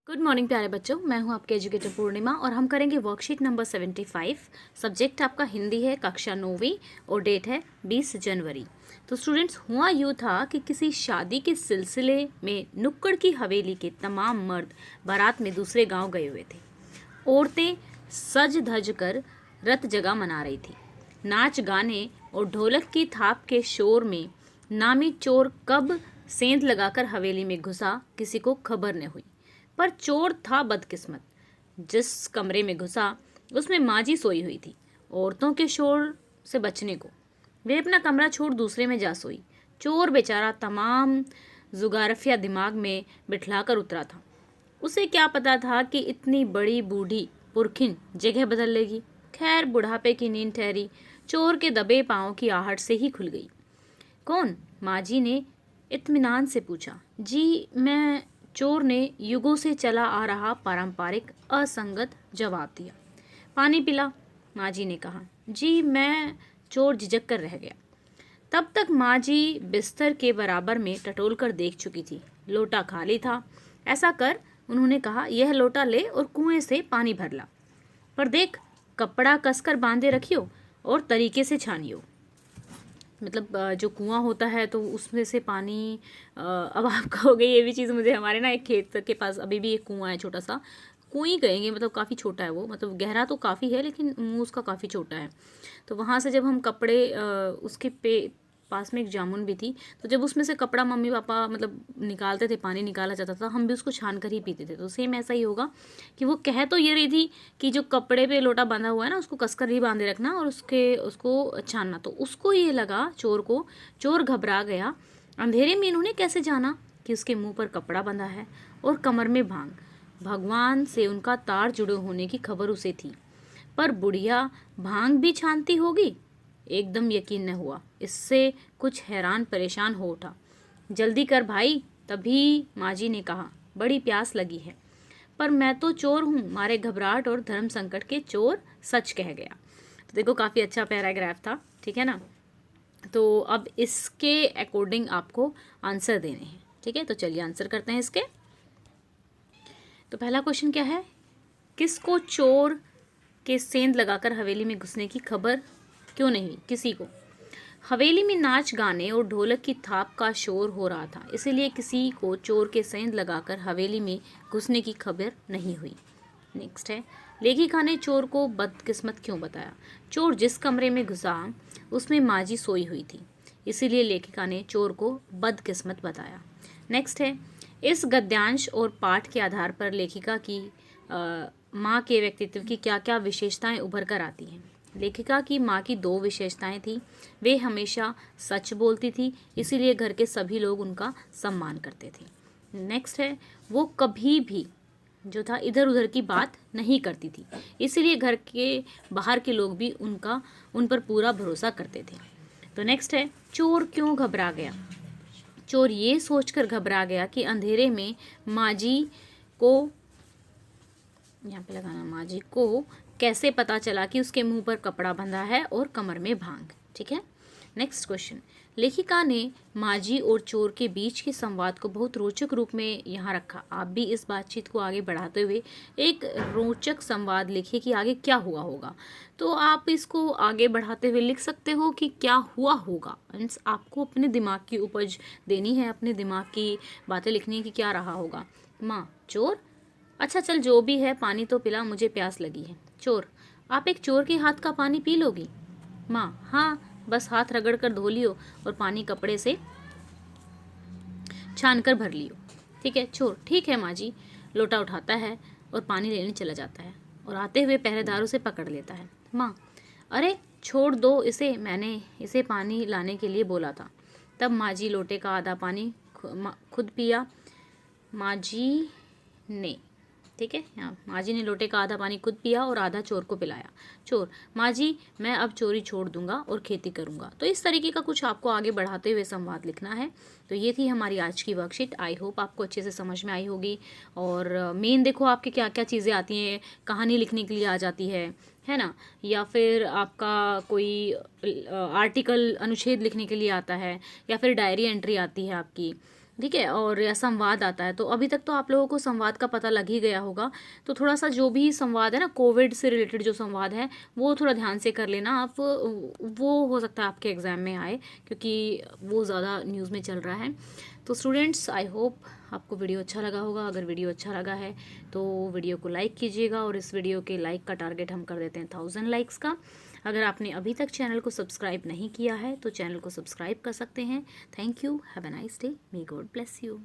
Good morning प्यारे बच्चों, मैं हूं आपके एजुकेटर पूर्णिमा और हम करेंगे वर्कशीट नंबर 75। सब्जेक्ट आपका हिंदी है, कक्षा 9वीं और डेट है 20 जनवरी। तो स्टूडेंट्स, हुआ यूँ था कि किसी शादी के सिलसिले में नुक्कड़ की हवेली के तमाम मर्द बारात में दूसरे गांव गए हुए थे। औरतें सज धज कर रत जगह मना रही थी। नाच गाने और ढोलक की थाप के शोर में नामी चोर कब सेंध लगाकर हवेली में घुसा, किसी को खबर न हुई। पर चोर था बदकिस्मत। जिस कमरे में घुसा उसमें माजी सोई हुई थी, औरतों के शोर से बचने को। वे अपना कमरा छोड़ दूसरे में जा सोई। चोर बेचारा तमाम जुगारफिया दिमाग में बिठलाकर उतरा था। उसे क्या पता था कि इतनी बड़ी बूढ़ी पुरखिन जगह बदल लेगी। खैर, बुढ़ापे की नींद ठहरी चोर के दबे पांव की आहट से ही खुल गई। कौन? माजी ने इत्मीनान से पूछा। जी मैं। चोर ने युगों से चला आ रहा पारंपरिक असंगत जवाब दिया। पानी पिला? माजी ने कहा। जी मैं। चोर झिझक कर रह गया। तब तक माजी बिस्तर के बराबर में टटोल कर देख चुकी थी। लोटा खाली था। ऐसा कर, उन्होंने कहा, यह लोटा ले और कुएं से पानी भर ला। पर देख, कपड़ा कसकर बांधे रखियो और तरीके से छानियो। मतलब जो कुआं होता है तो उसमें से पानी, अब आप कहोगे ये भी चीज़, मुझे हमारे ना एक खेत के पास अभी भी एक कुआं है, छोटा सा कुएं कहेंगे, मतलब काफ़ी छोटा है वो, मतलब गहरा तो काफ़ी है लेकिन मुंह उसका काफ़ी छोटा है। तो वहाँ से जब हम कपड़े, उसके पास में एक जामुन भी थी, तो जब उसमें से कपड़ा मम्मी पापा मतलब निकालते थे, पानी निकाला जाता था, हम भी उसको छान कर ही पीते थे। तो सेम ऐसा ही होगा कि वो कह तो ये रही थी कि जो कपड़े पे लोटा बांधा हुआ है ना, उसको कसकर ही बांधे रखना और उसको छानना। तो उसको ये लगा, चोर को, चोर घबरा गया। अंधेरे में इन्होंने कैसे जाना कि उसके मुंह पर कपड़ा बंधा है और कमर में भांग। भगवान से उनका तार जुड़े होने की खबर उसे थी, पर बुढ़िया भांग भी छानती होगी, एकदम यकीन न हुआ। इससे कुछ हैरान परेशान हो उठा। जल्दी कर भाई, तभी माजी ने कहा, बड़ी प्यास लगी है। पर मैं तो चोर हूँ, मारे घबराहट और धर्म संकट के चोर सच कह गया। तो देखो, काफ़ी अच्छा पैराग्राफ था, ठीक है ना। तो अब इसके अकॉर्डिंग आपको आंसर देने हैं, ठीक है। तो चलिए आंसर करते हैं इसके। तो पहला क्वेश्चन क्या है? किसको चोर के सेंध लगाकर हवेली में घुसने की खबर क्यों नहीं हुई? किसी को। हवेली में नाच गाने और ढोलक की थाप का शोर हो रहा था, इसीलिए किसी को चोर के सेंध लगाकर हवेली में घुसने की खबर नहीं हुई। नेक्स्ट है, लेखिका ने चोर को बदकिस्मत क्यों बताया? चोर जिस कमरे में घुसा उसमें माजी सोई हुई थी, इसीलिए लेखिका ने चोर को बदकिस्मत बताया। नेक्स्ट है, इस गद्यांश और पाठ के आधार पर लेखिका की माँ के व्यक्तित्व की क्या क्या विशेषताएं उभर कर आती हैं? लेखिका की माँ की दो विशेषताएं थी। वे हमेशा सच बोलती थी, इसीलिए घर के सभी लोग उनका सम्मान करते थे। नेक्स्ट है, वो कभी भी जो था इधर उधर की बात नहीं करती थी, इसीलिए घर के बाहर के लोग भी उन पर पूरा भरोसा करते थे। तो नेक्स्ट है, चोर क्यों घबरा गया? चोर ये सोचकर घबरा गया कि अंधेरे में माजी को, यहाँ पे लगाना, माजी को कैसे पता चला कि उसके मुंह पर कपड़ा बंधा है और कमर में भांग, ठीक है। नेक्स्ट क्वेश्चन, लेखिका ने माजी और चोर के बीच के संवाद को बहुत रोचक रूप में यहाँ रखा। आप भी इस बातचीत को आगे बढ़ाते हुए एक रोचक संवाद लिखिए कि आगे क्या हुआ होगा। तो आप इसको आगे बढ़ाते हुए लिख सकते हो कि क्या हुआ होगा, मीन्स आपको अपने दिमाग की उपज देनी है, अपने दिमाग की बातें लिखनी है कि क्या रहा होगा। माँ, चोर, अच्छा चल जो भी है, पानी तो पिला, मुझे प्यास लगी है। चोर, आप एक चोर के हाथ का पानी पी लोगी? माँ, हाँ, बस हाथ रगड़ कर धो लियो और पानी कपड़े से छान कर भर लियो। ठीक है। चोर, ठीक है माँ जी। लोटा उठाता है और पानी लेने चला जाता है और आते हुए पहरेदारों से पकड़ लेता है। माँ, अरे छोड़ दो इसे, मैंने इसे पानी लाने के लिए बोला था। तब माँ जी लोटे का आधा पानी खुद पिया। माँ जी ने, ठीक है, यहाँ माँ जी ने लोटे का आधा पानी खुद पिया और आधा चोर को पिलाया। चोर, माँ जी मैं अब चोरी छोड़ दूंगा और खेती करूंगा। तो इस तरीके का कुछ आपको आगे बढ़ाते हुए संवाद लिखना है। तो ये थी हमारी आज की वर्कशीट। आई होप आपको अच्छे से समझ में आई होगी। और मेन देखो आपके क्या क्या चीज़ें आती हैं, कहानी लिखने के लिए आ जाती है ना, या फिर आपका कोई आर्टिकल, अनुच्छेद लिखने के लिए आता है, या फिर डायरी एंट्री आती है आपकी, ठीक है, और या संवाद आता है। तो अभी तक तो आप लोगों को संवाद का पता लग ही गया होगा। तो थोड़ा सा जो भी संवाद है ना, कोविड से रिलेटेड जो संवाद है वो थोड़ा ध्यान से कर लेना आप, वो हो सकता है आपके एग्ज़ाम में आए, क्योंकि वो ज़्यादा न्यूज़ में चल रहा है। तो स्टूडेंट्स, आई होप आपको वीडियो अच्छा लगा होगा। अगर वीडियो अच्छा लगा है तो वीडियो को लाइक कीजिएगा, और इस वीडियो के लाइक का टारगेट हम कर देते हैं 1000 लाइक्स का। अगर आपने अभी तक चैनल को सब्सक्राइब नहीं किया है तो चैनल को सब्सक्राइब कर सकते हैं। Thank you, have a nice day, may God bless you.